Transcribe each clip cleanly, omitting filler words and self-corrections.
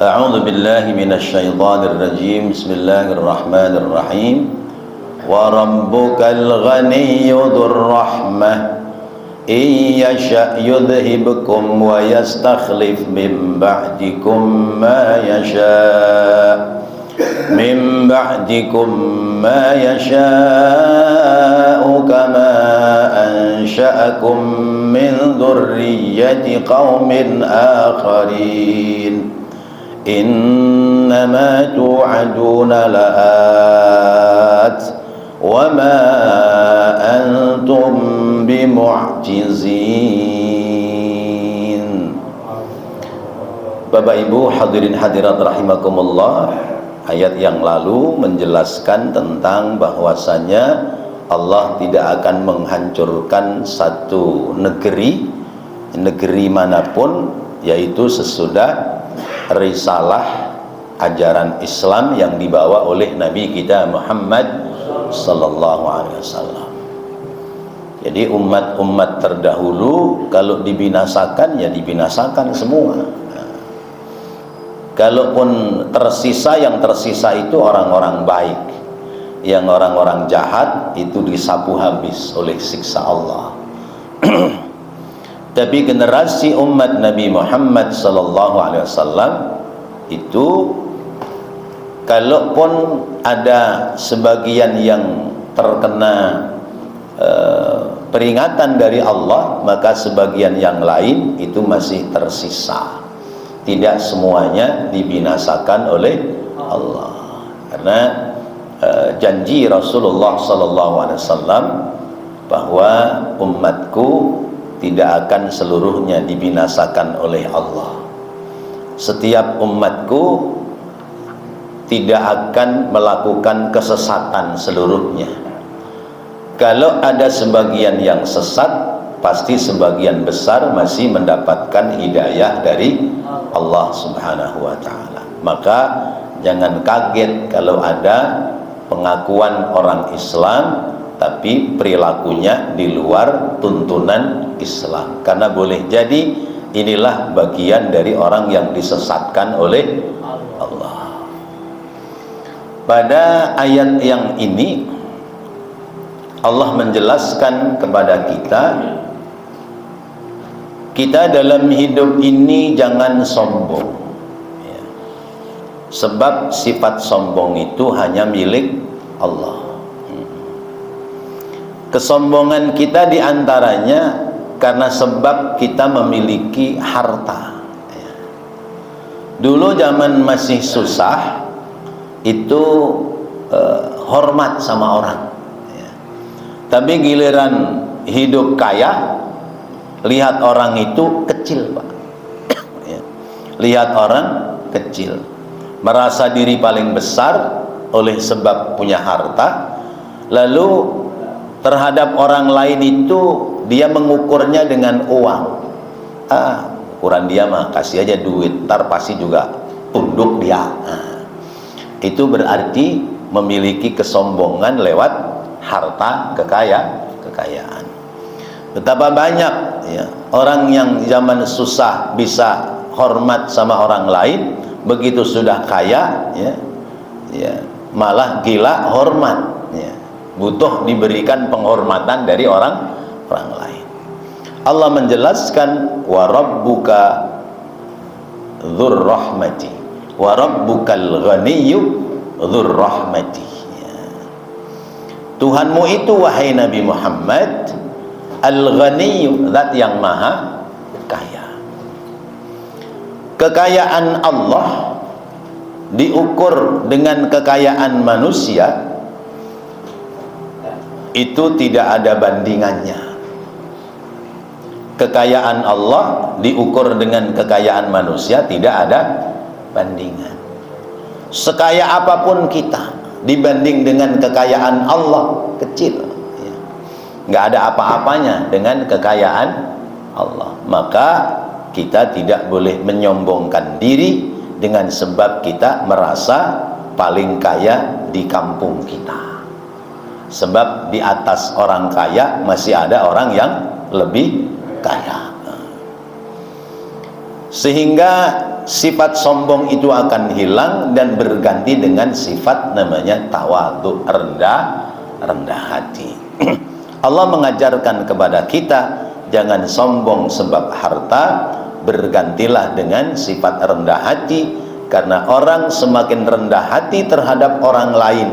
A'udzu billahi minasy syaithanir rajim. Bismillahirrahmanirrahim. Wa rabbukal ghaniyyu dzur rahmah yasha' yudhhibukum wa yastakhlif min ba'dikum ma yasha' kama ansha'akum min dhurriyyati qaumin akharin innama tu'aduna la'at wa ma antum bimu'jizin. Bapak Ibu hadirin hadirat rahimakumullah, ayat yang lalu menjelaskan tentang bahwasanya Allah tidak akan menghancurkan satu negeri manapun, yaitu sesudah risalah ajaran Islam yang dibawa oleh Nabi kita Muhammad sallallahu alaihi wasallam. Jadi umat-umat terdahulu kalau dibinasakan, ya dibinasakan semua. Kalaupun tersisa, yang tersisa itu orang-orang baik, yang orang-orang jahat itu disapu habis oleh siksa Allah. Tapi generasi umat Nabi Muhammad sallallahu alaihi wasallam itu, kalaupun ada sebagian yang terkena peringatan dari Allah, maka sebagian yang lain itu masih tersisa. Tidak semuanya dibinasakan oleh Allah, karena janji Rasulullah sallallahu alaihi wasallam bahwa umatku tidak akan seluruhnya dibinasakan oleh Allah. Setiap umatku tidak akan melakukan kesesatan seluruhnya. Kalau ada sebagian yang sesat, pasti sebagian besar masih mendapatkan hidayah dari Allah Subhanahu wa ta'ala. Maka jangan kaget kalau ada pengakuan orang Islam tapi perilakunya di luar tuntunan Islam, karena boleh jadi inilah bagian dari orang yang disesatkan oleh Allah. Pada ayat yang ini Allah menjelaskan kepada kita dalam hidup ini jangan sombong, ya. Sebab sifat sombong itu hanya milik Allah. Kesombongan kita diantaranya karena sebab kita memiliki harta, ya. Dulu zaman masih susah itu hormat sama orang, ya. Tapi giliran hidup kaya, lihat orang itu kecil, Pak. Ya. Lihat orang kecil, merasa diri paling besar oleh sebab punya harta. Lalu terhadap orang lain itu dia mengukurnya dengan uang. Ukuran dia mah kasih aja duit, ntar pasti juga tunduk dia. Itu berarti memiliki kesombongan lewat harta, kekayaan. Betapa banyak, ya, orang yang zaman susah bisa hormat sama orang lain, begitu sudah kaya, ya, malah gila hormat, ya. Butuh diberikan penghormatan dari orang lain. Allah menjelaskan wa rabbuka dzur rahmati wa rabbukal ghaniyyu dzur rahmati, ya. Tuhanmu itu wahai Nabi Muhammad al-ghaniyyu, zat yang maha kaya. Kekayaan Allah diukur dengan kekayaan manusia itu tidak ada bandingannya. Kekayaan Allah diukur dengan kekayaan manusia tidak ada bandingan. Sekaya apapun kita dibanding dengan kekayaan Allah, kecil, ya. Nggak ada apa-apanya dengan kekayaan Allah. Maka kita tidak boleh menyombongkan diri dengan sebab kita merasa paling kaya di kampung kita. Sebab di atas orang kaya masih ada orang yang lebih kaya. sehingga sifat sombong itu akan hilang dan berganti dengan sifat namanya tawadhu, rendah hati. Allah mengajarkan kepada kita jangan sombong sebab harta, bergantilah dengan sifat rendah hati, karena orang semakin rendah hati terhadap orang lain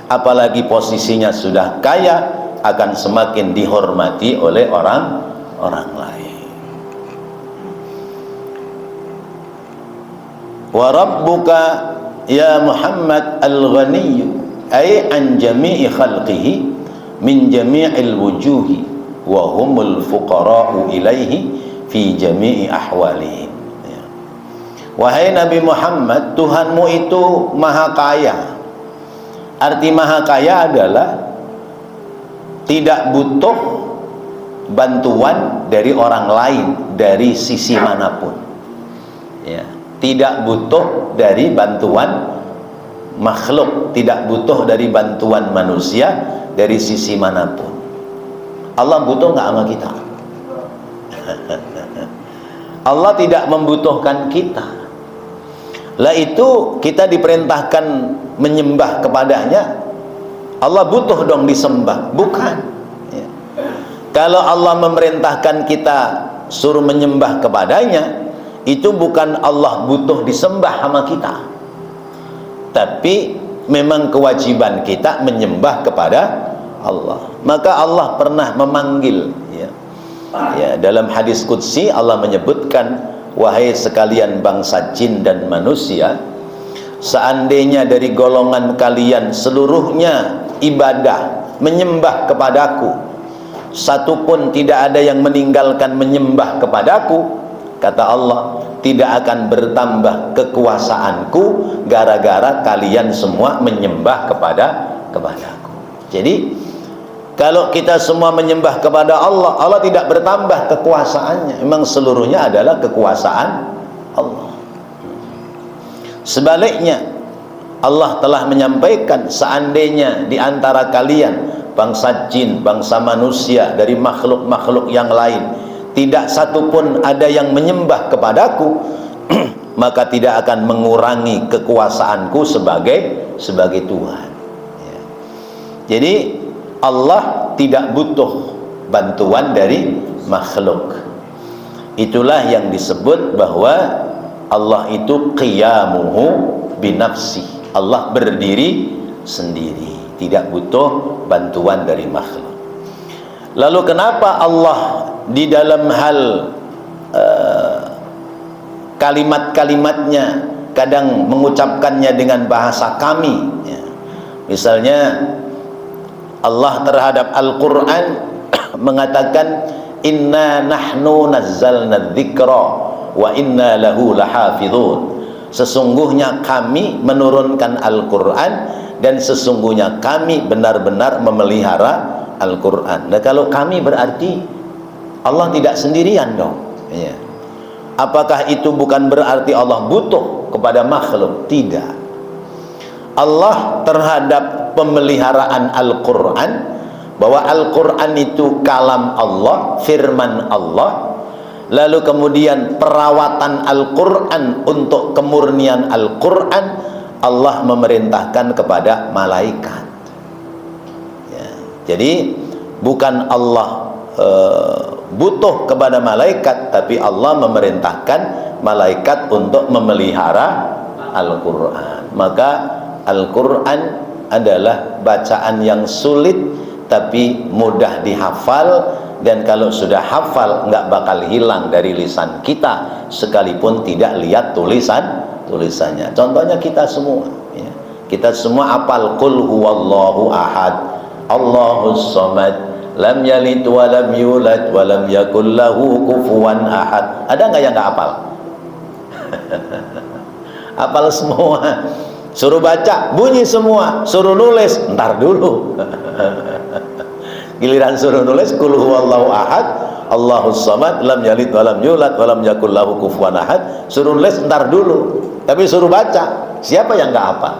apalagi posisinya sudah kaya, akan semakin dihormati oleh orang lain. Wa rabbuka ya Muhammad al-ghaniy ay an jami'i khalqihi min jami'il wujuhi wa humul fuqara'u ilaihi fi jami'i ahwalihim. Ya. Wahai Nabi Muhammad, Tuhanmu itu maha kaya. Arti maha kaya adalah tidak butuh bantuan dari orang lain dari sisi manapun, ya. Tidak butuh dari bantuan makhluk, tidak butuh dari bantuan manusia dari sisi manapun. Allah butuh nggak sama kita? Allah tidak membutuhkan kita. Lah itu kita diperintahkan menyembah kepadanya, Allah butuh dong disembah? Bukan, ya. Kalau Allah memerintahkan kita suruh menyembah kepadanya, itu bukan Allah butuh disembah sama kita, tapi memang kewajiban kita menyembah kepada Allah. Maka Allah pernah memanggil, ya, dalam hadis qudsi Allah menyebutkan, wahai sekalian bangsa jin dan manusia, seandainya dari golongan kalian seluruhnya ibadah menyembah kepadaku, satupun tidak ada yang meninggalkan menyembah kepadaku, kata Allah, tidak akan bertambah kekuasaanku gara-gara kalian semua menyembah kepadaku. Jadi kalau kita semua menyembah kepada Allah, Allah tidak bertambah kekuasaannya. Memang seluruhnya adalah kekuasaan Allah. Sebaliknya, Allah telah menyampaikan seandainya di antara kalian, bangsa jin, bangsa manusia, dari makhluk-makhluk yang lain, tidak satupun ada yang menyembah kepadaku, maka tidak akan mengurangi kekuasaanku sebagai Tuhan. Ya. Jadi Allah tidak butuh bantuan dari makhluk. Itulah yang disebut bahwa Allah itu qiyamuhu binafsi. Allah berdiri sendiri, tidak butuh bantuan dari makhluk. Lalu kenapa Allah di dalam hal kalimat-kalimatnya kadang mengucapkannya dengan bahasa kami, ya. Misalnya Allah terhadap Al-Quran mengatakan inna nahnu nazzalna dzikra wa inna lahu lahafidhun. Sesungguhnya kami menurunkan Al-Quran dan sesungguhnya kami benar-benar memelihara Al-Quran. Nah, kalau kami berarti Allah tidak sendirian dong, ya. Apakah itu bukan berarti Allah butuh kepada makhluk? Tidak. Allah terhadap pemeliharaan Al-Quran, bahwa Al-Quran itu kalam Allah, firman Allah, lalu kemudian perawatan Al-Quran untuk kemurnian Al-Quran, Allah memerintahkan kepada malaikat, ya. Jadi bukan Allah butuh kepada malaikat, tapi Allah memerintahkan malaikat untuk memelihara Al-Quran. Maka Al-Quran adalah bacaan yang sulit tapi mudah dihafal, dan kalau sudah hafal nggak bakal hilang dari lisan kita sekalipun tidak lihat tulisannya. Contohnya kita semua, ya. Kita semua hafal qul huwallahu ahad, Allahus samad, lam yalid wa lam yulad wa lam yakul lahu kufuwan ahad. Ada nggak yang nggak hafal? Hafal semua. Suruh baca, bunyi semua. Suruh nulis, ntar dulu. Giliran suruh nulis, qul huwallahu ahad, Allahus samad, lam yalid wa lam yulad wa lam yakul lahu kufuwan ahad. Suruh nulis, ntar dulu. Tapi suruh baca, siapa yang nggak hafal?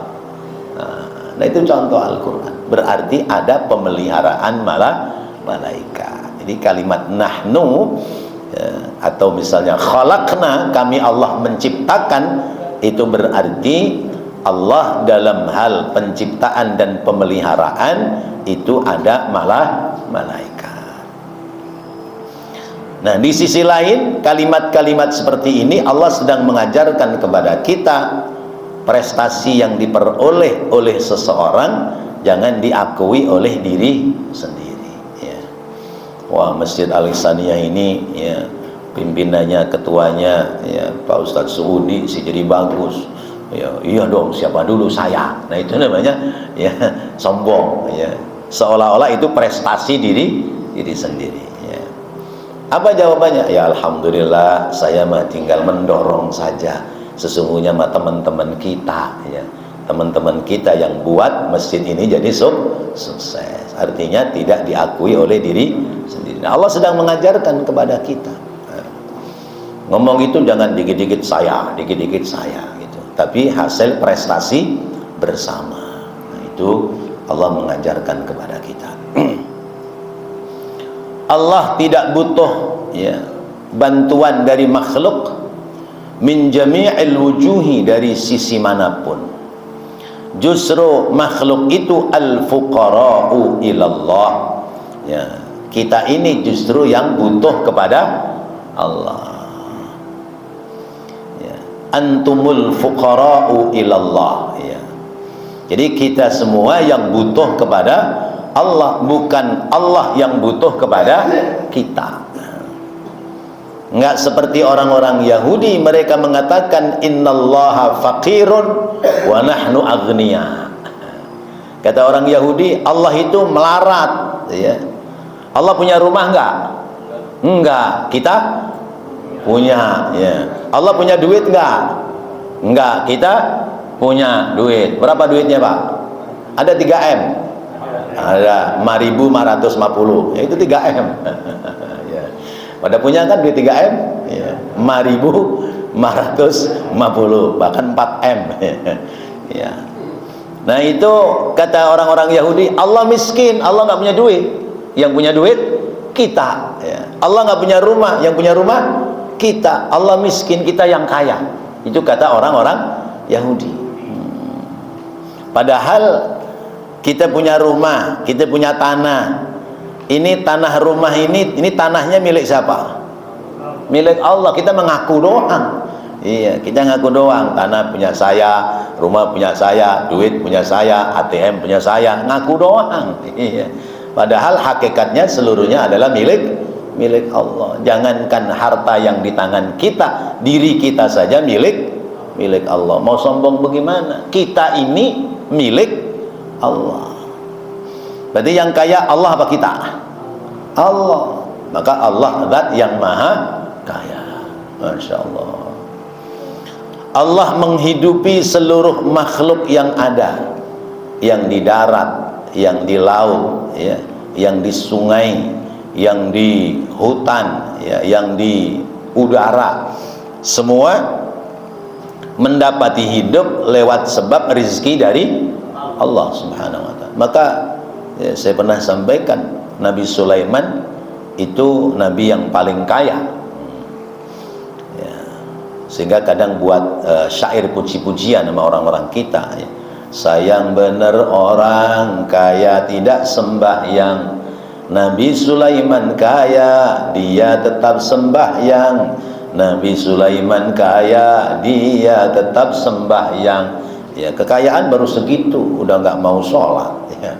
Nah, itu contoh Al-Quran. Berarti ada pemeliharaan malaikat. Jadi kalimat nahnu ya, atau misalnya khalaqna, kami Allah menciptakan, itu berarti Allah dalam hal penciptaan dan pemeliharaan itu ada malaikat. Nah, di sisi lain kalimat-kalimat seperti ini Allah sedang mengajarkan kepada kita prestasi yang diperoleh oleh seseorang jangan diakui oleh diri sendiri, ya. Wah, Masjid Al-Ihsaniyah ini, ya, pimpinannya, ketuanya, ya, Pak Ustadz Suudi sih jadi bagus, ya, iya dong, siapa dulu saya. Nah, itu namanya, ya, sombong, ya, seolah-olah itu prestasi diri sendiri, ya. Apa jawabannya? Ya, alhamdulillah, saya mah tinggal mendorong saja. Sesungguhnya mah teman-teman kita, ya, teman-teman kita yang buat masjid ini jadi sukses. Artinya tidak diakui oleh diri sendiri. Nah, Allah sedang mengajarkan kepada kita, ngomong itu jangan dikit-dikit saya gitu, tapi hasil prestasi bersama. Nah, itu Allah mengajarkan kepada kita. Allah tidak butuh, ya, bantuan dari makhluk min jami'il wujuhi, dari sisi manapun. Justru makhluk itu al-fuqara'u ilallah, ya, kita ini justru yang butuh kepada Allah. Antumul fuqara'u ilallah, ya. Jadi kita semua yang butuh kepada Allah, bukan Allah yang butuh kepada kita. Enggak seperti orang-orang Yahudi, mereka mengatakan innallaha faqirun wa nahnu aghnia. Kata orang Yahudi, Allah itu melarat, ya. Allah punya rumah enggak? Enggak, kita punya, ya. Allah punya duit enggak? Enggak, kita punya duit. Berapa duitnya, Pak? Ada 3M. Ada 5.550. Ya, itu 3M. Ya. Pada punya kan duit 3M? Ya. 5.550, bahkan 4M. Ya. Nah, itu kata orang-orang Yahudi, Allah miskin, Allah nggak punya duit. Yang punya duit kita, ya. Allah nggak punya rumah, yang punya rumah kita. Allah miskin, kita yang kaya. Itu kata orang-orang Yahudi. Padahal kita punya rumah, kita punya tanah. Ini tanah rumah ini tanahnya milik siapa? Milik Allah. Kita mengaku doang. Iya, kita ngaku doang. Tanah punya saya, rumah punya saya, duit punya saya, ATM punya saya, ngaku doang. Iya. Padahal hakikatnya seluruhnya adalah milik Allah. Jangankan harta yang di tangan kita, diri kita saja milik Allah. Mau sombong bagaimana? Kita ini milik Allah. Berarti yang kaya Allah apa kita? Allah. Maka Allah zat yang maha kaya. Masya Allah. Allah menghidupi seluruh makhluk yang ada, yang di darat, yang di laut, ya, yang di sungai, yang di hutan, ya, yang di udara. Semua mendapati hidup lewat sebab rezeki dari Allah Subhanahu wa ta'ala. Maka, ya, saya pernah sampaikan, Nabi Sulaiman itu nabi yang paling kaya, ya. Sehingga kadang buat syair puji-pujian sama orang-orang kita, ya. Sayang bener orang kaya tidak sembahyang, Nabi Sulaiman kaya dia tetap sembahyang, Nabi Sulaiman kaya dia tetap sembahyang. Ya, kekayaan baru segitu udah nggak mau sholat, ya.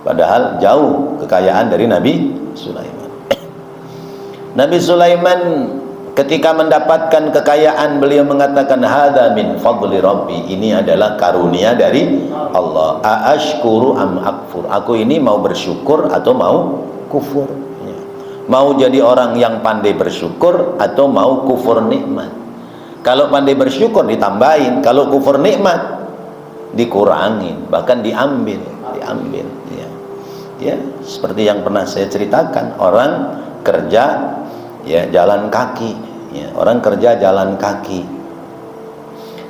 Padahal jauh kekayaan dari Nabi Sulaiman. Nabi Sulaiman ketika mendapatkan kekayaan, beliau mengatakan hadza min fadli rabbi, ini adalah karunia dari Allah. Aashkuru am akfur, aku ini mau bersyukur atau mau kufur, ya. Mau jadi orang yang pandai bersyukur atau mau kufur nikmat. Kalau pandai bersyukur ditambahin, kalau kufur nikmat dikurangin, bahkan diambil, ya. Ya, seperti yang pernah saya ceritakan, orang kerja, ya, jalan kaki, ya, orang kerja jalan kaki,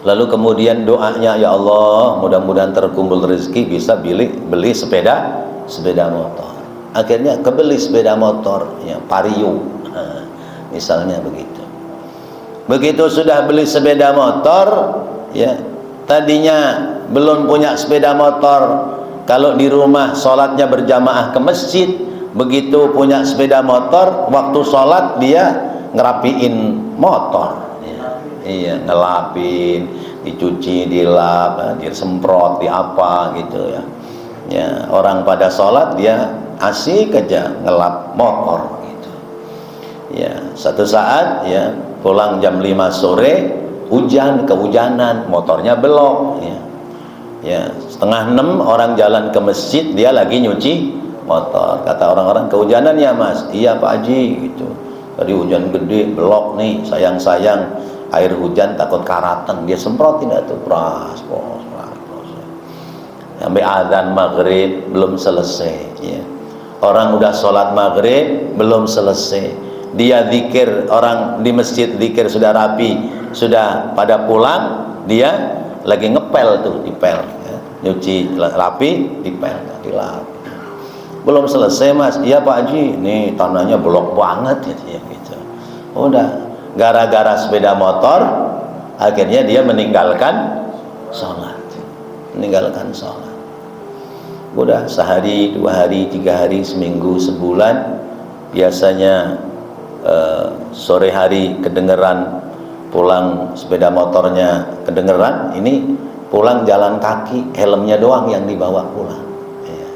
lalu kemudian doanya, ya Allah mudah-mudahan terkumpul rezeki bisa beli sepeda motor. Akhirnya kebeli sepeda motor, ya, Vario. misalnya begitu. Begitu sudah beli sepeda motor, ya, tadinya belum punya sepeda motor, kalau di rumah sholatnya berjamaah ke masjid, begitu punya sepeda motor, waktu sholat dia ngerapiin motor, ya. Iya, ngelapin, dicuci, dilap, disemprot, di apa gitu ya. Ya, orang pada sholat dia asik aja ngelap motor gitu. Ya, satu saat ya pulang jam 5 sore, hujan, kehujanan, motornya belok ya. Ya, setengah 6 orang jalan ke masjid, dia lagi nyuci motor. Kata orang-orang, kehujanan ya mas? Iya Pak Haji gitu. Tadi hujan gede, belok nih, sayang-sayang air hujan takut karatan, dia semprotin itu pras. Sampai azan maghrib belum selesai ya. Orang udah sholat maghrib belum selesai, dia zikir, orang di masjid zikir sudah rapi, sudah pada pulang, dia lagi ngepel tuh, dipel ya. Nyuci rapi, dipel, dilap. Belum selesai mas? Iya Pak Haji, nih tanahnya blok banget ya, gitu. Udah, gara-gara sepeda motor akhirnya dia meninggalkan sholat. Udah sehari, 2 hari, 3 hari, seminggu, sebulan, biasanya sore hari kedengeran pulang sepeda motornya kedengeran, ini pulang jalan kaki, helmnya doang yang dibawa pulang ya.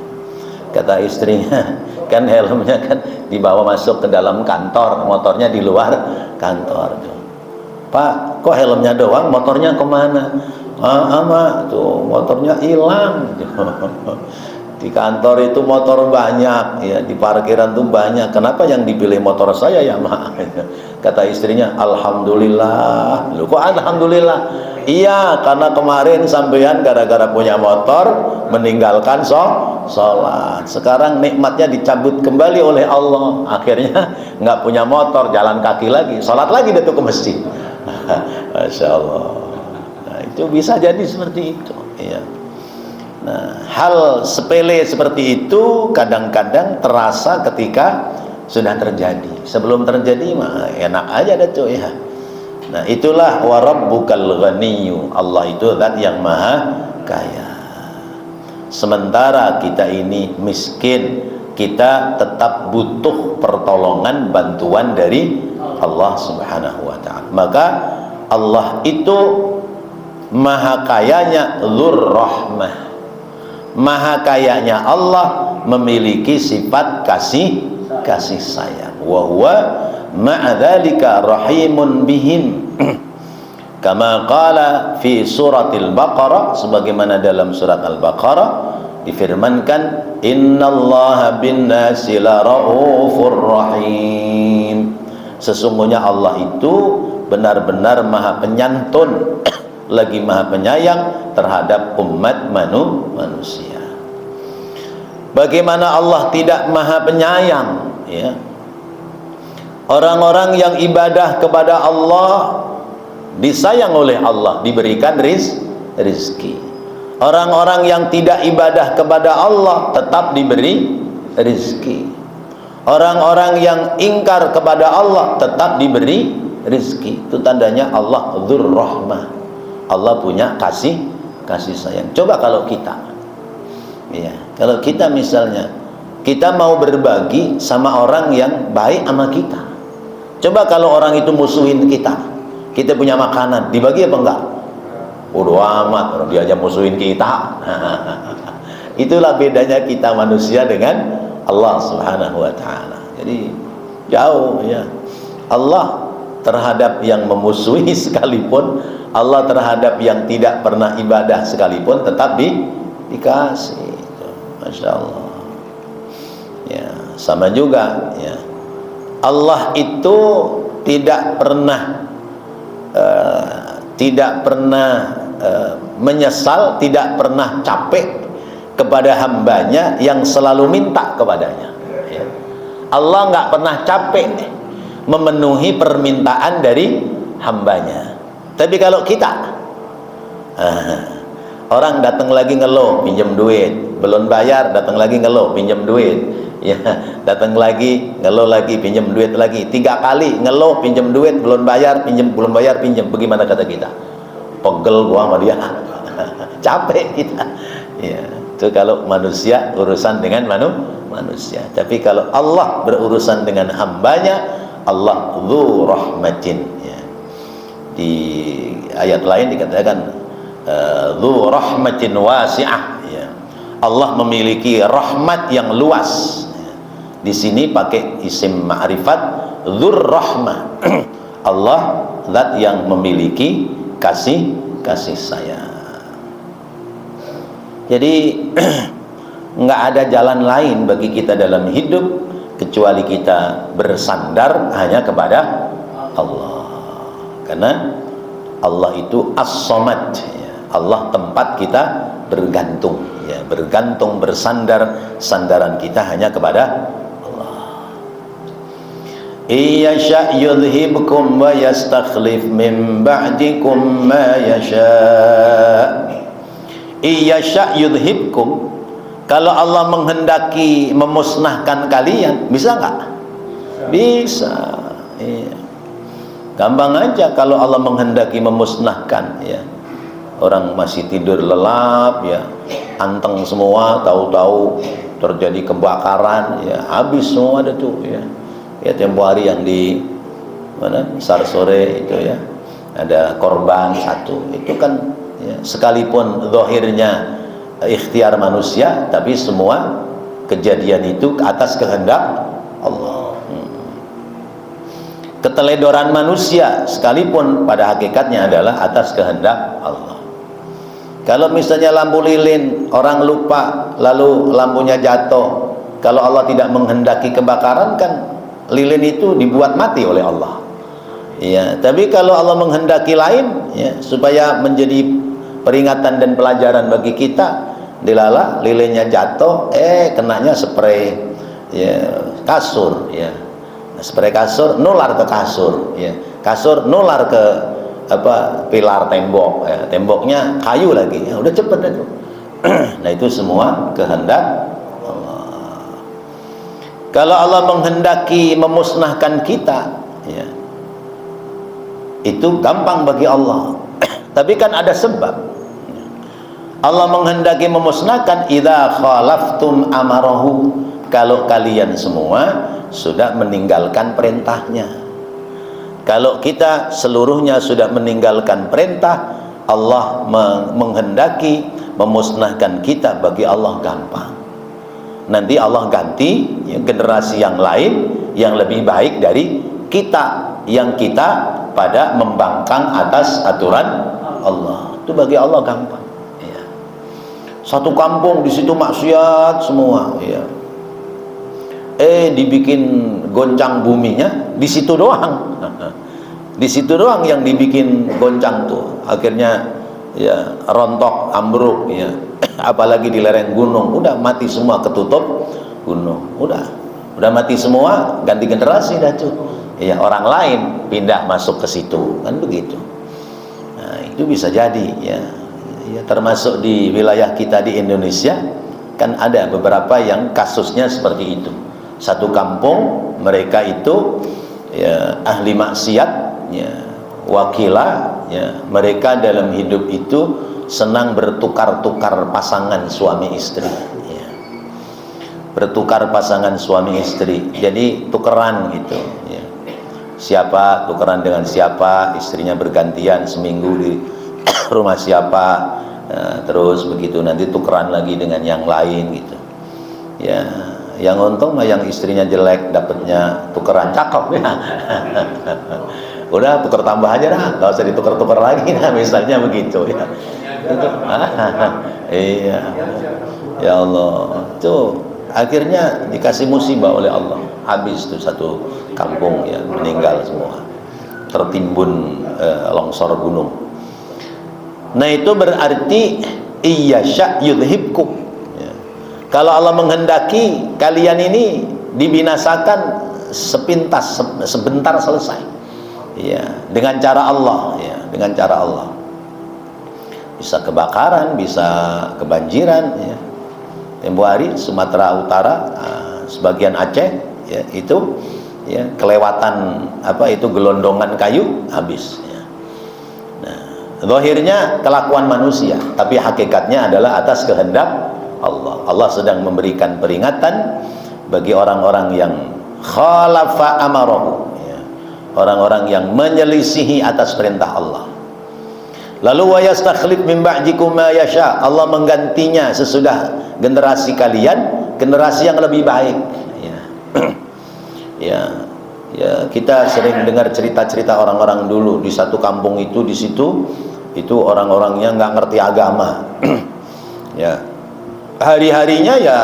Kata istrinya, kan helmnya kan dibawa masuk ke dalam kantor, motornya di luar kantor tuh. Pak, kok helmnya doang, motornya kemana? Ama tuh motornya hilang. Di kantor itu motor banyak ya, di parkiran tuh banyak, kenapa yang dipilih motor saya ya mak? Kata istrinya, alhamdulillah. Lu kok alhamdulillah? Iya, karena kemarin sampean gara-gara punya motor meninggalkan sholat, sekarang nikmatnya dicabut kembali oleh Allah, akhirnya nggak punya motor, jalan kaki lagi, sholat lagi dia tuh ke masjid. Masya Allah. Nah, itu bisa jadi seperti itu ya. Nah, hal sepele seperti itu kadang-kadang terasa ketika sudah terjadi. Sebelum terjadi mah enak aja deh tuh ya. Nah, itulah wa rabbukal ghaniyyu, Allah itu zat yang maha kaya. Sementara kita ini miskin, kita tetap butuh pertolongan, bantuan dari Allah Subhanahu wa ta'ala. Maka Allah itu maha kayanya dzur rahmah. Maha kayanya Allah memiliki sifat kasih sayang. Wa huwa ma'adzalika rahimun bihim. Kama qala fi suratil Baqarah, sebagaimana dalam surat Al-Baqarah difirmankan, innallaha bin-nasi la raufur rahim. Sesungguhnya Allah itu benar-benar maha penyantun lagi maha penyayang terhadap umat manusia. Bagaimana Allah tidak maha penyayang ya? Orang-orang yang ibadah kepada Allah disayang oleh Allah, diberikan rizki. Orang-orang yang tidak ibadah kepada Allah tetap diberi rizki. Orang-orang yang ingkar kepada Allah tetap diberi rizki. Itu tandanya Allah dzur rahmah, Allah punya kasih sayang. Coba kalau kita ya, kalau kita misalnya kita mau berbagi sama orang yang baik sama kita, coba kalau orang itu musuhin kita, kita punya makanan, dibagi apa enggak? Bodoh amat, orang dia aja musuhin kita. Itulah bedanya kita manusia dengan Allah Subhanahu wa ta'ala. Jadi jauh ya. Allah terhadap yang memusuhi sekalipun, Allah terhadap yang tidak pernah ibadah sekalipun tetap dikasih. Masya Allah ya. Sama juga ya, Allah itu tidak pernah menyesal, tidak pernah capek kepada hambanya yang selalu minta kepadanya ya. Allah nggak pernah capek memenuhi permintaan dari hambanya. Tapi kalau kita orang datang lagi ngeluh pinjam duit, belum bayar, datang lagi ngeluh pinjam duit, ya, datang lagi, ngeluh lagi, pinjam duit lagi, 3 kali ngeluh, pinjam duit, belum bayar, pinjam. Bagaimana kata kita? Pegel gua sama dia. Capek kita. Ya, itu kalau manusia urusan dengan manusia. Tapi kalau Allah berurusan dengan hambanya, Allah dzu rahmatin, ya. Di ayat lain dikatakan dzu rahmatin wasi'ah, ya. Allah memiliki rahmat yang luas, ya. Di sini pakai isim ma'rifat dzur rahmah. Allah zat yang memiliki kasih sayang. Jadi nggak ada jalan lain bagi kita dalam hidup kecuali kita bersandar hanya kepada Allah, karena Allah itu as-samad, ya. Allah tempat kita bergantung, ya, bergantung, bersandar, sandaran kita hanya kepada Allah. Iyasha yudhibkum wa yastakhlif min ba'dikum ma yasha. Iyasha yudhibkum, kalau Allah menghendaki memusnahkan kalian, bisa nggak? Bisa, iya. Gampang aja kalau Allah menghendaki memusnahkan, ya. Orang masih tidur lelap, ya, anteng semua, tahu-tahu terjadi kebakaran, ya, habis semua ada tuh, ya. Ya, tempo hari yang di mana Sar sore itu, ya, ada korban 1, itu kan, ya, sekalipun zahirnya ikhtiar manusia, tapi semua kejadian itu atas kehendak Allah. Keteledoran manusia sekalipun pada hakikatnya adalah atas kehendak Allah. Kalau misalnya lampu lilin, orang lupa lalu lampunya jatuh, kalau Allah tidak menghendaki kebakaran, kan lilin itu dibuat mati oleh Allah, ya. Tapi kalau Allah menghendaki lain, ya, supaya menjadi peringatan dan pelajaran bagi kita, dilala lilinnya jatuh, kenanya spray, ya, kasur, ya. Spray kasur nular ke kasur, ya. Kasur nular ke pilar tembok, ya. Temboknya kayu lagi, ya, udah cepet itu. Nah, itu semua kehendak Allah. Kalau Allah menghendaki memusnahkan kita, ya, itu gampang bagi Allah. Tapi kan ada sebab. Allah menghendaki memusnahkan idza khalaftum amarahu, kalau kalian semua sudah meninggalkan perintahnya. Kalau kita seluruhnya sudah meninggalkan perintah, Allah menghendaki memusnahkan kita, bagi Allah gampang. Nanti Allah ganti, ya, generasi yang lain yang lebih baik dari kita, yang kita pada membangkang atas aturan Allah. Itu bagi Allah gampang. Satu kampung di situ maksiat semua, ya. Dibikin goncang buminya di situ doang. Di situ doang yang dibikin goncang tuh. Akhirnya, ya, rontok, ambruk, ya. Apalagi di lereng gunung, udah mati semua, ketutup gunung. Udah mati semua, ganti generasi dah tuh. Ya, orang lain pindah masuk ke situ, kan begitu. Nah, itu bisa jadi, ya. Ya, termasuk di wilayah kita di Indonesia, kan ada beberapa yang kasusnya seperti itu. Satu kampung, mereka itu, ya, ahli maksiat, ya, wakilah, ya. Mereka dalam hidup itu senang bertukar-tukar pasangan suami istri, ya. Bertukar pasangan suami istri, jadi tukeran gitu, ya. Siapa tukeran dengan siapa, istrinya bergantian, seminggu di rumah siapa, terus begitu, nanti tukeran lagi dengan yang lain gitu, ya. Yang untung mah yang istrinya jelek, dapatnya tukeran cakep, ya. Udah tuker tambah aja dah, nggak usah ditukar-tukar lagi, nah, misalnya begitu, ya. Itu, iya, ya Allah, tuh akhirnya dikasih musibah oleh Allah, habis tuh satu kampung, ya, meninggal semua, tertimbun longsor gunung. Nah, itu berarti iyasya yudhibkum, ya. Kalau Allah menghendaki kalian ini dibinasakan sepintas, sebentar selesai, ya, dengan cara Allah, ya, dengan cara Allah. Bisa kebakaran, bisa kebanjiran, ya. Tempo hari Sumatera Utara sebagian Aceh ya, itu ya kelewatan apa itu gelondongan kayu habis ya. Nah, zahirnya kelakuan manusia, tapi hakikatnya adalah atas kehendak Allah. Allah sedang memberikan peringatan bagi orang-orang yang khalafa amarahu ya, orang-orang yang menyelisihi atas perintah Allah. Lalu wa yastakhlif min ba'dikum ma yasha, Allah menggantinya sesudah generasi kalian generasi yang lebih baik ya. Ya, kita sering dengar cerita-cerita orang-orang dulu di satu kampung itu, di situ itu orang-orangnya nggak ngerti agama ya, hari-harinya ya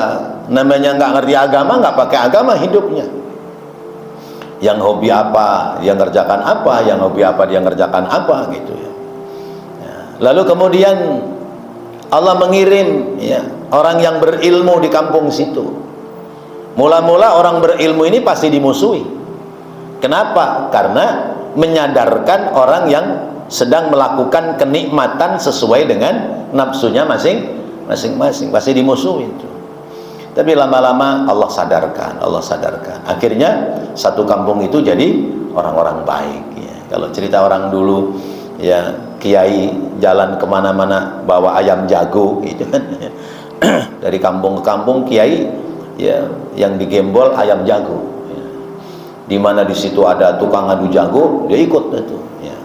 namanya nggak ngerti agama, nggak pakai agama hidupnya, yang hobi apa dia ngerjakan apa, yang hobi apa dia ngerjakan apa gitu ya. Lalu kemudian Allah mengirim ya, orang yang berilmu di kampung situ. Mula-mula orang berilmu ini pasti dimusuhi. Kenapa? Karena menyadarkan orang yang sedang melakukan kenikmatan sesuai dengan nafsunya masing-masing, pasti dimusuhi itu. Tapi lama-lama Allah sadarkan, Allah sadarkan. Akhirnya satu kampung itu jadi orang-orang baik ya. Kalau cerita orang dulu ya, kiai jalan kemana-mana bawa ayam jago gitu kan. Dari kampung ke kampung kiai ya, yang digembol ayam jago ya. Di mana di situ ada tukang adu jago, dia ikut itu ya.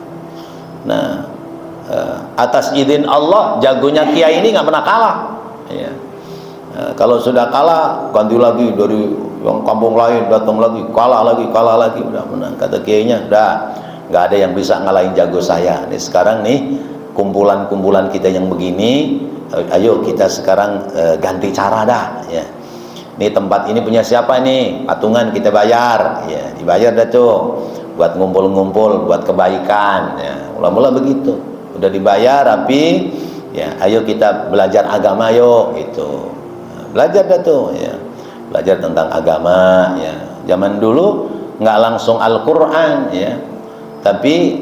Nah, atas izin Allah jagonya kiai ini nggak pernah kalah ya. Kalau sudah kalah ganti lagi dari yang kampung lain datang lagi, kalah lagi udah menang. Kata kiainya udah nggak ada yang bisa ngalahin jago saya. Nih sekarang nih kumpulan-kumpulan kita yang begini, ayo kita sekarang ganti cara dah ya. Nih tempat ini punya siapa nih, patungan kita bayar ya, dibayar dah tuh buat ngumpul-ngumpul buat kebaikan ya. Mula-mula begitu, udah dibayar rapi ya, ayo kita belajar agama yuk gitu. Belajar dah tuh ya, belajar tentang agama ya. Zaman dulu nggak langsung Al-Quran ya, tapi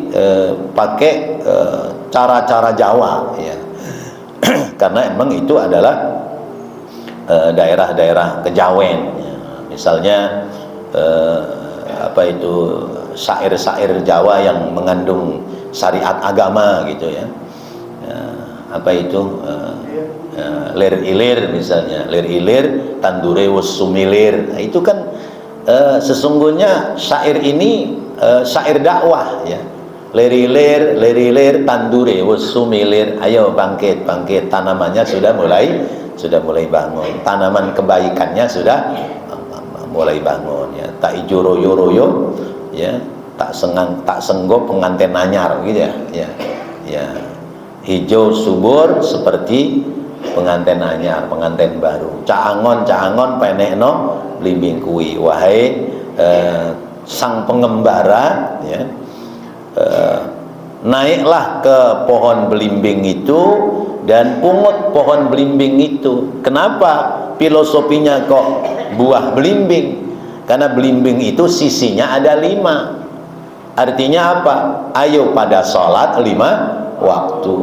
pakai cara-cara Jawa ya. Karena emang itu adalah daerah-daerah kejawen ya. Misalnya apa itu syair-syair Jawa yang mengandung syariat agama gitu ya. Apa itu lir ilir misalnya, lir ilir tandure wus sumilir. Nah, itu kan sesungguhnya syair ini syair dakwah ya. Lir tandure wus sumilir, ayo bangkit tanamannya sudah mulai bangun, tanaman kebaikannya sudah mulai bangun ya. Tak ijo royo ya, tak senggok pengantin anyar gitu ya. Ya, hijau subur seperti pengantin anyar, pengantin baru. Caangon penekno blimbing kuwi. Wahai sang pengembara ya, naiklah ke pohon belimbing itu dan pungut pohon belimbing itu. Kenapa filosofinya kok buah belimbing? Karena belimbing itu sisinya ada 5. Artinya apa? Ayo pada sholat 5 waktu,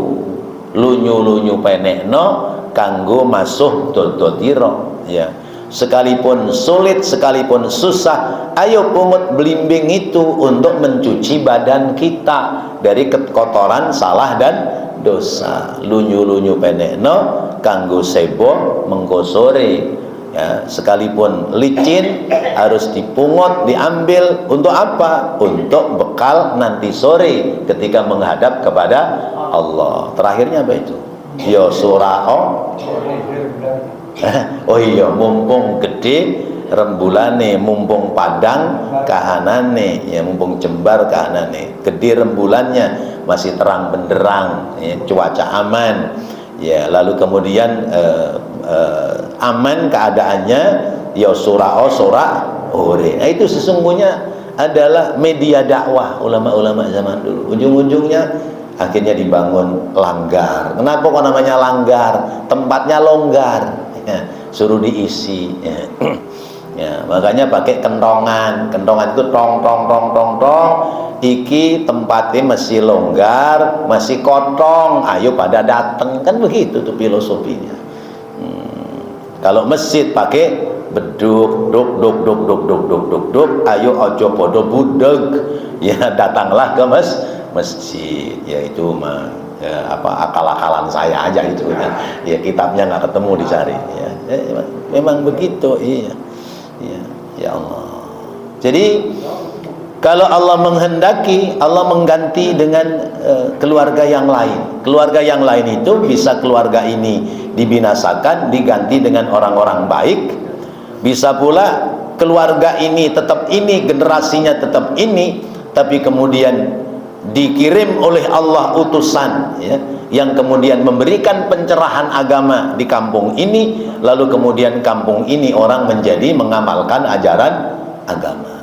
lunyu penekno kanggo masuh dodotiro ya. Sekalipun sulit, sekalipun susah, ayo pungut belimbing itu untuk mencuci badan kita dari kotoran salah dan dosa. Lunyu penekno kanggo sebo mengko sore ya. Sekalipun licin harus dipungut, diambil untuk apa? Untuk bekal nanti sore ketika menghadap kepada Allah. Terakhirnya apa itu? Ya surao. Oh iya, mumpung gede rembulane, mumpung padang kahanane ya, mumpung jembar kahanane, gede rembulannya, masih terang benderang ya, cuaca aman ya. Lalu kemudian aman keadaannya ya surao ore. Nah, itu sesungguhnya adalah media dakwah ulama-ulama zaman dulu. Ujung-ujungnya akhirnya dibangun langgar. Kenapa kok namanya langgar? Tempatnya longgar ya, suruh diisi ya. Ya, makanya pakai kentongan itu tong. Iki tempatnya masih longgar, masih kotong, ayo pada dateng, kan begitu tuh filosofinya. Kalau masjid pakai beduk duk duk duk duk duk duk duk duk, ayo ojo podo budeg, ya datanglah ke masjid. Ya itu akal-akalan saya aja itu kan. Ya kitabnya nggak ketemu dicari. Ya, memang begitu. Iya. Ya Allah. Jadi kalau Allah menghendaki, Allah mengganti dengan keluarga yang lain. Keluarga yang lain itu bisa keluarga ini dibinasakan, diganti dengan orang-orang baik. Bisa pula keluarga ini tetap ini, generasinya tetap ini, tapi kemudian dikirim oleh Allah utusan, ya, yang kemudian memberikan pencerahan agama di kampung ini, lalu kemudian kampung ini orang menjadi mengamalkan ajaran agama.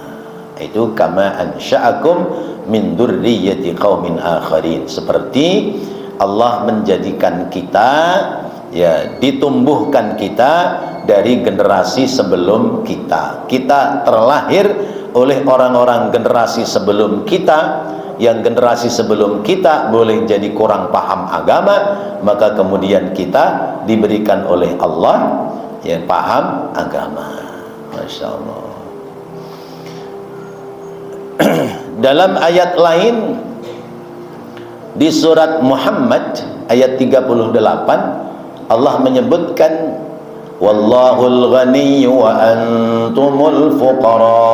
Itu kama ansha'akum min dzurriyyati qaumin akharin, seperti Allah menjadikan kita, ya, ditumbuhkan kita dari generasi sebelum kita. Kita terlahir oleh orang-orang generasi sebelum kita, yang generasi sebelum kita boleh jadi kurang paham agama, maka kemudian kita diberikan oleh Allah, ya, paham agama. Masya Allah. Dalam ayat lain di surat Muhammad ayat 38 Allah menyebutkan wallahul ghaniyyu wa antumul fuqara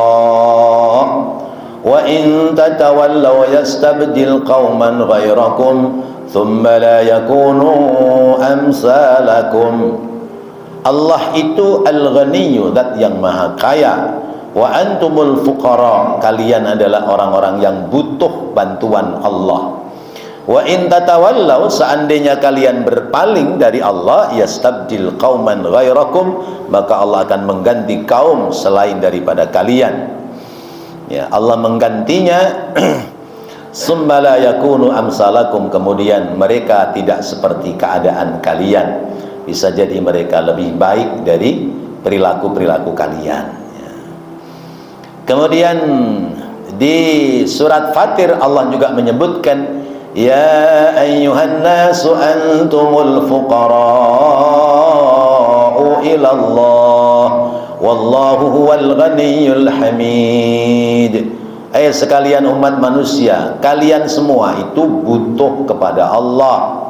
wa in tatawallaw yastabdil qauman ghairakum thumma la yakunu amsalakum. Allah itu al-ghaniyyu, zat yang maha kaya, wa antumul fuqara, kalian adalah orang-orang yang butuh bantuan Allah. Wa in tatawallaw, seandainya kalian berpaling dari Allah, yastabdil qauman ghairakum, maka Allah akan mengganti kaum selain daripada kalian. Ya, Allah menggantinya summa la yakunu amsalakum, kemudian mereka tidak seperti keadaan kalian, bisa jadi mereka lebih baik dari perilaku-perilaku kalian. Kemudian di surat Fatir Allah juga menyebutkan ya ayyuhan nasu antumul fuqara'u ila Allah wallahu huwal ghaniyyul hamid. Sekalian umat manusia, kalian semua itu butuh kepada Allah.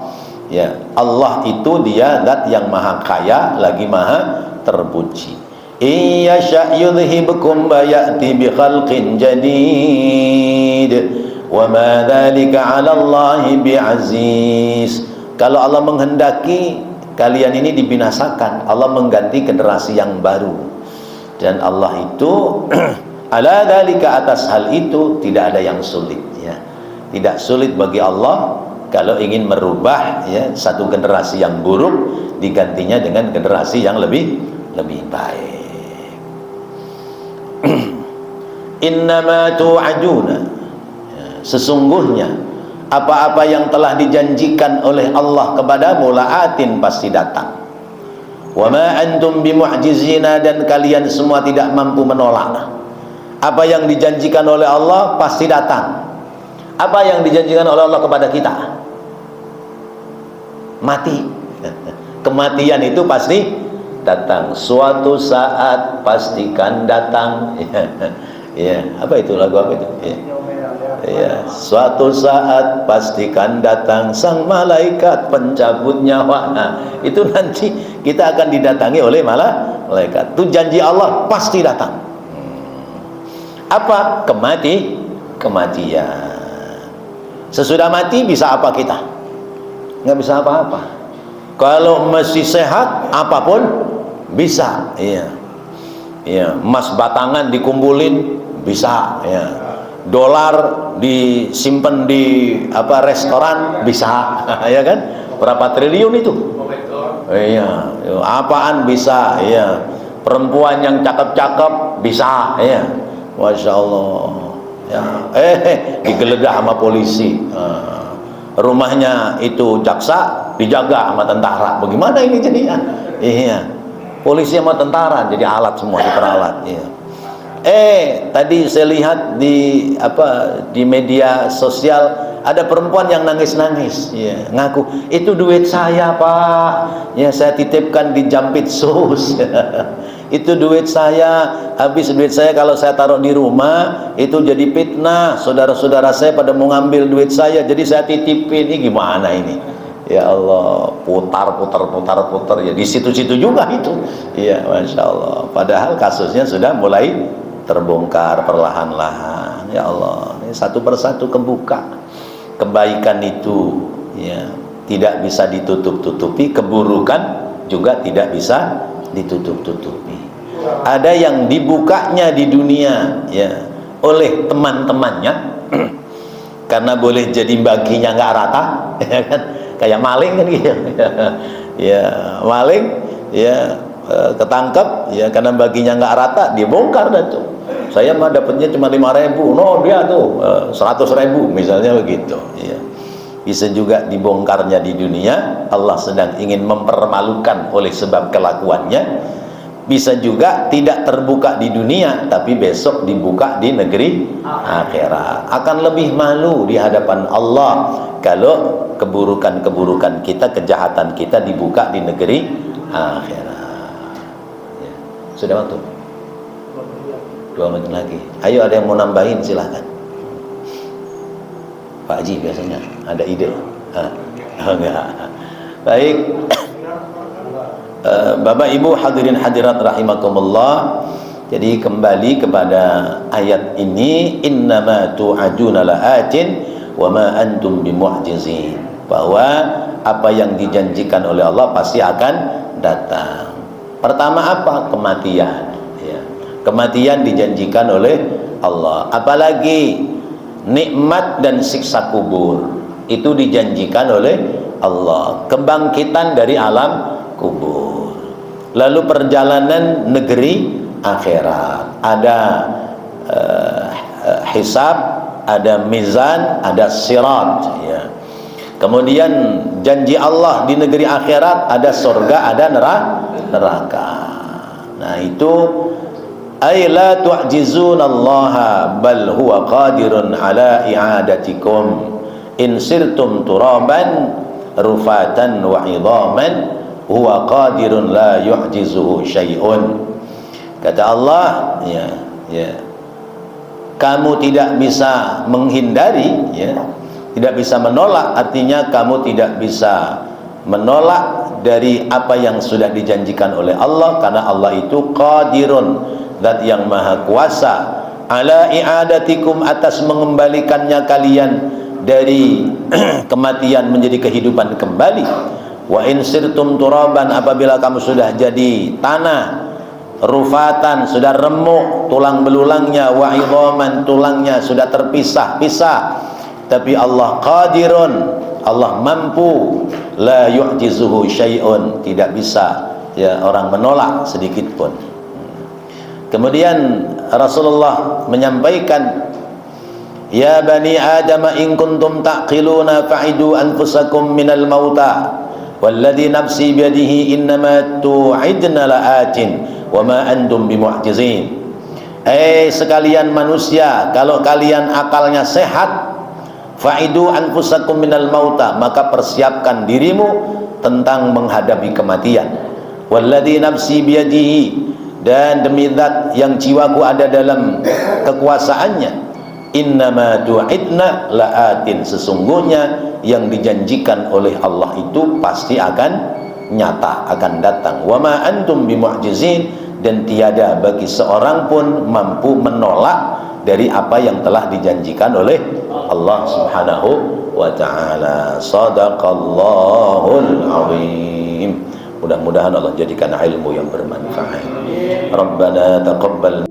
Ya, Allah itu dia zat yang maha kaya lagi maha terpuji. Iyasha yudhibkum wa ya'ti bi khalqin jadid wa ma dzalika 'ala Allahi bi'aziz. Kalau Allah menghendaki kalian ini dibinasakan, Allah mengganti generasi yang baru, dan Allah itu ala dzalika, atas hal itu tidak ada yang sulit, ya. Tidak sulit bagi Allah kalau ingin merubah, ya, satu generasi yang buruk digantinya dengan generasi yang lebih baik. Innama tu'aduna, sesungguhnya apa-apa yang telah dijanjikan oleh Allah kepadamu la'atin, pasti datang. Wa ma antum bimu'jizina, dan kalian semua tidak mampu menolak. Apa yang dijanjikan oleh Allah pasti datang. Apa yang dijanjikan oleh Allah kepada kita? Mati. Kematian itu pasti datang. Suatu saat pastikan datang. Ya, apa itu, lagu apa itu? Ya, suatu saat pastikan datang sang malaikat pencabut nyawa. Nah, itu nanti kita akan didatangi oleh malaikat. Itu janji Allah pasti datang. Apa? Kematian. Sesudah mati bisa apa kita? Nggak bisa apa-apa. Kalau masih sehat, apapun bisa. Iya. Ya, emas batangan dikumpulin bisa, ya. Dolar disimpan di restoran bisa, ya kan? Berapa triliun itu? Iya, apaan bisa, ya. Perempuan yang cakep-cakep bisa, ya. Masya Allah, ya. Digeledah sama polisi. Rumahnya itu jaksa dijaga sama tentara. Bagaimana ini jadinya? Iya. Polisi sama tentara jadi alat semua, diperalat, ya. Tadi saya lihat di media sosial ada perempuan yang nangis-nangis, ya, ngaku itu duit saya, Pak, ya, saya titipkan di Jampitsus. itu duit saya, habis duit saya kalau saya taruh di rumah itu jadi fitnah, saudara-saudara saya pada mau ngambil duit saya, jadi saya titipin. Ini gimana ini? Ya Allah, putar ya di situ-situ juga itu. Ya Masya Allah, padahal kasusnya sudah mulai terbongkar perlahan-lahan. Ya Allah, ini satu persatu kebuka. Kebaikan itu ya tidak bisa ditutup-tutupi, keburukan juga tidak bisa ditutup-tutupi. Ada yang dibukanya di dunia ya oleh teman-temannya karena boleh jadi baginya nggak rata, ya kan? Kayak maling kan gitu. Ya, maling ya ketangkep ya karena baginya nggak rata, dia bongkar dah tuh. Saya mah dapatnya cuma 5.000, no dia tuh 100.000 misalnya begitu. Ya. Bisa juga dibongkarnya di dunia, Allah sedang ingin mempermalukan oleh sebab kelakuannya. Bisa juga tidak terbuka di dunia, tapi besok dibuka di negeri akhirat. Akan lebih malu di hadapan Allah kalau keburukan-keburukan kita, kejahatan kita dibuka di negeri akhirat. Ya. Sudah waktu? 2 menit lagi. Ayo, ada yang mau nambahin silahkan. Pak Haji biasanya ada ide. Enggak. Baik. Bapak Ibu hadirin hadirat rahimakumullah. Jadi kembali kepada ayat ini, innama tu'aduna la'atin wa ma antum bimu'jizin. Bahwa apa yang dijanjikan oleh Allah pasti akan datang. Pertama apa? Kematian. Ya. Kematian dijanjikan oleh Allah. Apalagi nikmat dan siksa kubur itu dijanjikan oleh Allah. Kebangkitan dari alam kubur, lalu perjalanan negeri akhirat, ada hisab, ada mizan, ada sirat ya. Kemudian janji Allah di negeri akhirat ada surga, ada neraka. Nah itu ay la tu'jizunallaha bal huwa qadirun ala i'adatikum in sirtum turaban rufatan wa idhaman huwa qadirun la yu'jizuhu syai'un. Kata Allah ya, kamu tidak bisa menghindari ya, tidak bisa menolak, artinya kamu tidak bisa menolak dari apa yang sudah dijanjikan oleh Allah, karena Allah itu qadirun, zat yang maha kuasa, ala i'adatikum, atas mengembalikannya kalian dari kematian menjadi kehidupan kembali. Wa in sirtum turaban, apabila kamu sudah jadi tanah, rufatan, sudah remuk tulang belulangnya, wa idhaman, tulangnya sudah terpisah-pisah, tapi Allah qadirun, Allah mampu, la yu'jizuhu syai'un, tidak bisa ya orang menolak sedikit pun. Kemudian Rasulullah menyampaikan, ya bani Adam in kuntum taqiluna fa'idu anfusakum minal mauta walladhi nafsi biyadihi innama tu'idna la'atin wa ma antum bimu'jizin. Sekalian manusia, kalau kalian akalnya sehat, fa'idu anfusakum minal mauta, maka persiapkan dirimu tentang menghadapi kematian. Walladhi nafsi biyadihi, dan demi zat yang jiwaku ada dalam kekuasaannya, innama tu'idna la'atin, sesungguhnya yang dijanjikan oleh Allah itu pasti akan nyata, akan datang. Wa ma antum bimu'jizin, dan tiada bagi seorang pun mampu menolak dari apa yang telah dijanjikan oleh Allah Subhanahu wa ta'ala. Shadaqallahul azim. Mudah-mudahan Allah jadikan ilmu yang bermanfaat. Rabbana taqabbal